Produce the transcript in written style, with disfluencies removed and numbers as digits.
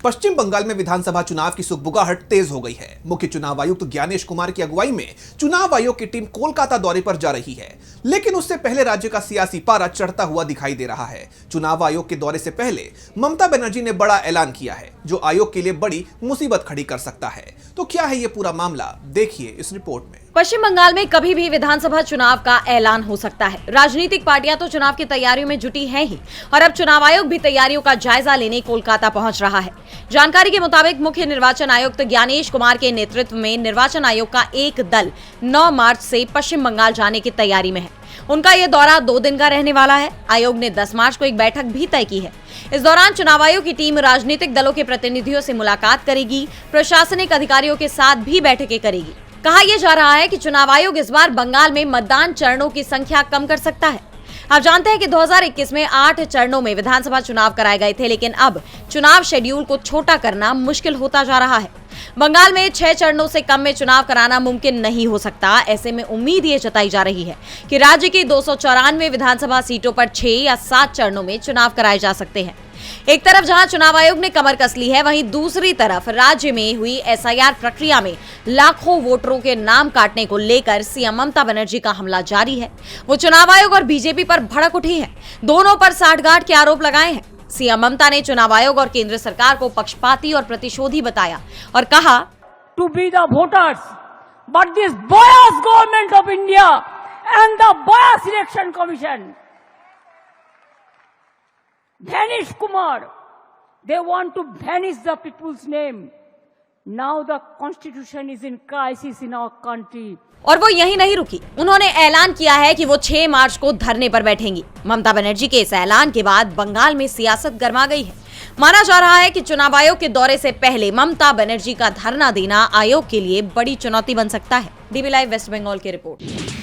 पश्चिम बंगाल में विधानसभा चुनाव की सुगबुगाहट तेज हो गई है। मुख्य चुनाव आयुक्त ज्ञानेश कुमार की अगुवाई में चुनाव आयोग की टीम कोलकाता दौरे पर जा रही है, लेकिन उससे पहले राज्य का सियासी पारा चढ़ता हुआ दिखाई दे रहा है। चुनाव आयोग के दौरे से पहले ममता बनर्जी ने बड़ा ऐलान किया है, जो आयोग के लिए बड़ी मुसीबत खड़ी कर सकता है। तो क्या है ये पूरा मामला, देखिए इस रिपोर्ट में। पश्चिम बंगाल में कभी भी विधानसभा चुनाव का ऐलान हो सकता है। राजनीतिक पार्टियां तो चुनाव की तैयारियों में जुटी हैं ही, और अब चुनाव आयोग भी तैयारियों का जायजा लेने कोलकाता पहुंच रहा है। जानकारी के मुताबिक मुख्य निर्वाचन आयुक्त ज्ञानेश कुमार के नेतृत्व में निर्वाचन आयोग का एक दल 9 मार्च से पश्चिम बंगाल जाने की तैयारी में है। उनका यह दौरा 2 दिन का रहने वाला है। आयोग ने 10 मार्च को एक बैठक भी तय की है। इस दौरान चुनाव आयोग की टीम राजनीतिक दलों के प्रतिनिधियों से मुलाकात करेगी, प्रशासनिक अधिकारियों के साथ भी बैठकें करेगी। कहा यह जा रहा है कि चुनाव आयोग इस बार बंगाल में मतदान चरणों की संख्या कम कर सकता है। आप जानते हैं कि 2021 में 8 चरणों में विधानसभा चुनाव कराए गए थे, लेकिन अब चुनाव शेड्यूल को छोटा करना मुश्किल होता जा रहा है। बंगाल में 6 चरणों से कम में चुनाव कराना मुमकिन नहीं हो सकता। ऐसे में उम्मीद ये जताई जा रही है कि राज्य की 294 विधानसभा सीटों पर 6 या 7 चरणों में चुनाव कराए जा सकते हैं। एक तरफ जहां चुनाव आयोग ने कमर कस ली है, वहीं दूसरी तरफ राज्य में हुई एसआईआर प्रक्रिया में लाखों वोटरों के नाम काटने को लेकर सीएम ममता बनर्जी का हमला जारी है। वो चुनाव आयोग और बीजेपी पर भड़क उठी है, दोनों पर साठगांठ के आरोप लगाए हैं। सीएम ममता ने चुनाव आयोग और केंद्र सरकार को पक्षपाती और प्रतिशोधी बताया और कहा, to be the voters but this bias government of India and the bias election commission vanish Kumar. They want to vanish the people's name. Now the constitution is in crisis in our country. और वो यही नहीं रुकी, उन्होंने ऐलान किया है कि वो 6 मार्च को धरने पर बैठेंगी। ममता बनर्जी के इस ऐलान के बाद बंगाल में सियासत गर्मा गई है। माना जा रहा है कि चुनाव आयोग के दौरे से पहले ममता बनर्जी का धरना देना आयोग के लिए बड़ी चुनौती बन सकता है। डीबी लाइव वेस्ट बंगाल की रिपोर्ट।